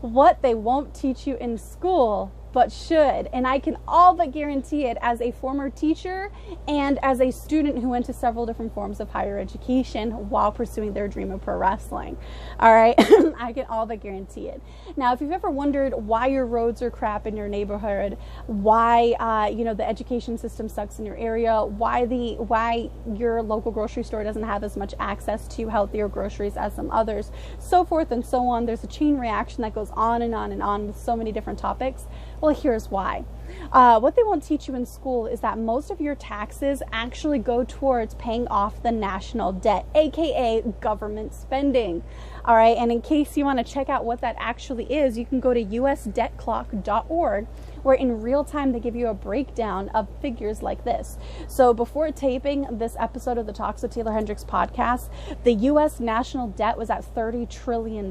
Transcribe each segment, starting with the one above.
what they won't teach you in school, but should. And I can all but guarantee it as a former teacher and as a student who went to several different forms of higher education while pursuing their dream of pro wrestling. All right. I can all but guarantee it. Now, if you've ever wondered why your roads are crap in your neighborhood, why, the education system sucks in your area, why your local grocery store doesn't have as much access to healthier groceries as some others, so forth and so on. There's a chain reaction that goes on and on and on with so many different topics. Well, here's why. What they won't teach you in school is that most of your taxes actually go towards paying off the national debt, aka government spending. All right, and in case you want to check out what that actually is, you can go to usdebtclock.org, where in real time they give you a breakdown of figures like this. So before taping this episode of the Talks with Taeler Hendrix podcast, the U.S. national debt was at $30 trillion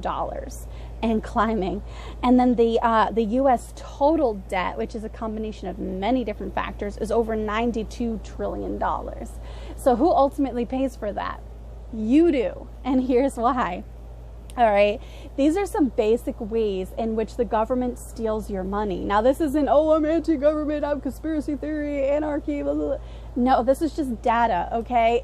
and climbing. And then the U.S. total debt, which is a combination of many different factors, is over $92 trillion. So who ultimately pays for that? You do. And here's why. All right. These are some basic ways in which the government steals your money. Now, this isn't, oh, I'm anti-government, I'm conspiracy theory, anarchy, blah, blah, blah. No, this is just data, okay?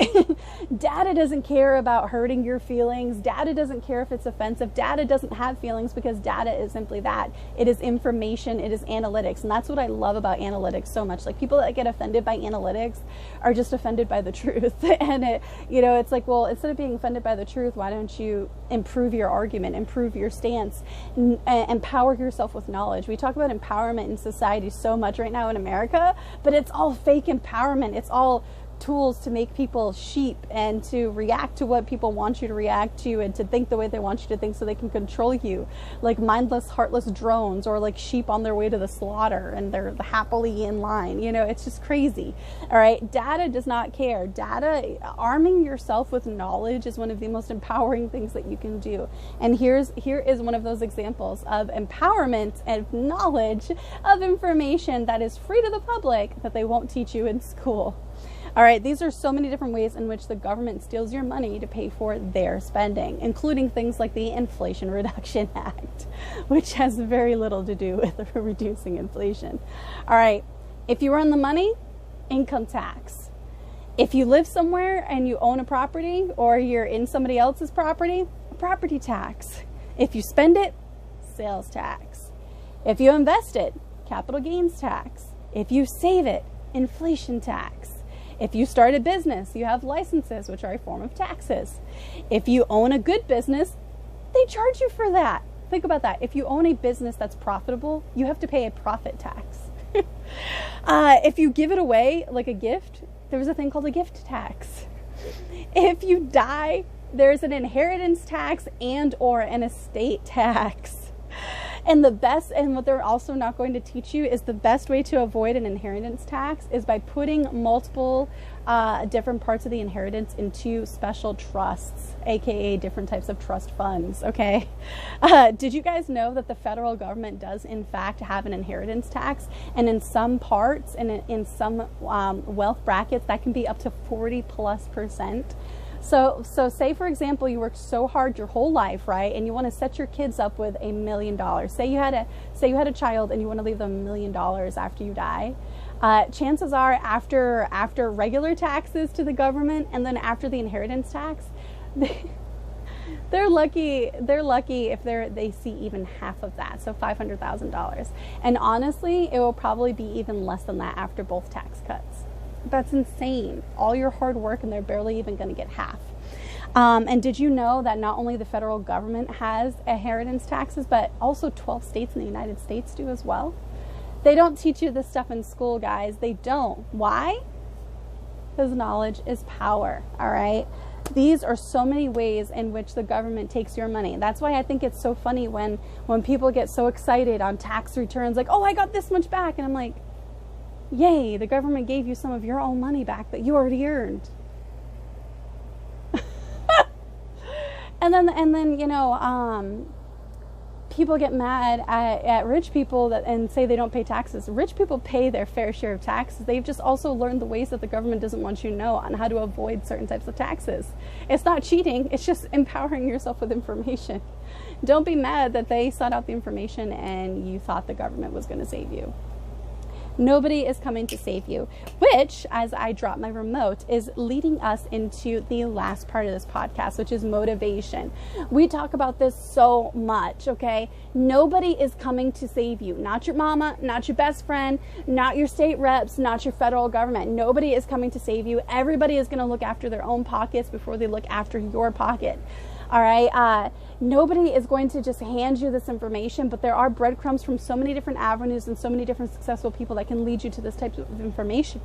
Data doesn't care about hurting your feelings. Data doesn't care if it's offensive. Data doesn't have feelings because data is simply that. It is information. It is analytics. And that's what I love about analytics so much. Like, people that get offended by analytics are just offended by the truth. And it's like, well, instead of being offended by the truth, why don't you improve your argument, improve your stance, empower yourself with knowledge? We talk about empowerment in society so much right now in America, but it's all fake empowerment. It's all tools to make people sheep and to react to what people want you to react to and to think the way they want you to think so they can control you, like mindless, heartless drones, or like sheep on their way to the slaughter and they're happily in line. It's just crazy. All right. Data does not care. Data, arming yourself with knowledge is one of the most empowering things that you can do. And here is one of those examples of empowerment and knowledge of information that is free to the public that they won't teach you in school. All right, these are so many different ways in which the government steals your money to pay for their spending, including things like the Inflation Reduction Act, which has very little to do with reducing inflation. All right, if you earn the money, income tax. If you live somewhere and you own a property or you're in somebody else's property, a property tax. If you spend it, sales tax. If you invest it, capital gains tax. If you save it, inflation tax. If you start a business, you have licenses, which are a form of taxes. If you own a good business, they charge you for that. Think about that. If you own a business that's profitable, you have to pay a profit tax. If you give it away like a gift, there's a thing called a gift tax. If you die, there's an inheritance tax and or an estate tax. And what they're also not going to teach you is the best way to avoid an inheritance tax is by putting multiple different parts of the inheritance into special trusts, aka different types of trust funds, okay? Did you guys know that the federal government does in fact have an inheritance tax? And in some parts and in some wealth brackets, that can be up to 40+%. So say, for example, you worked so hard your whole life, right? And you want to set your kids up with $1 million. Say you had a child and you want to leave them $1 million after you die. Chances are after regular taxes to the government and then after the inheritance tax, they're lucky if they see even half of that. So $500,000. And honestly, it will probably be even less than that after both tax cuts. That's insane. All your hard work and they're barely even going to get half. And did you know that not only the federal government has inheritance taxes, but also 12 states in the United States do as well? They don't teach you this stuff in school, guys. They don't. Why? Because knowledge is power, all right? These are so many ways in which the government takes your money. That's why I think it's so funny when people get so excited on tax returns, like, oh, I got this much back. And I'm like, yay, the government gave you some of your own money back that you already earned. and then people get mad at rich people and say they don't pay taxes. Rich people pay their fair share of taxes. They've just also learned the ways that the government doesn't want you to know on how to avoid certain types of taxes. It's not cheating. It's just empowering yourself with information. Don't be mad that they sought out the information and you thought the government was going to save you. Nobody is coming to save you, which, as I drop my remote, is leading us into the last part of this podcast, which is motivation. We talk about this so much, okay? Nobody is coming to save you. Not your mama, not your best friend, not your state reps, not your federal government. Nobody is coming to save you. Everybody is going to look after their own pockets before they look after your pocket. All right. Nobody is going to just hand you this information, but there are breadcrumbs from so many different avenues and so many different successful people that can lead you to this type of information.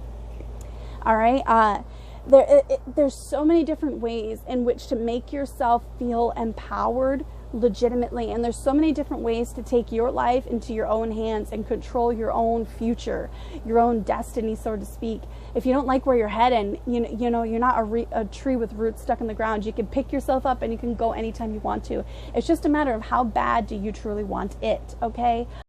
All right. There's so many different ways in which to make yourself feel empowered legitimately, and there's so many different ways to take your life into your own hands and control your own future, your own destiny, so to speak. If you don't like where you're heading, you know you're not a tree with roots stuck in the ground. You can pick yourself up and you can go anytime you want to. It's just a matter of how bad do you truly want it, okay?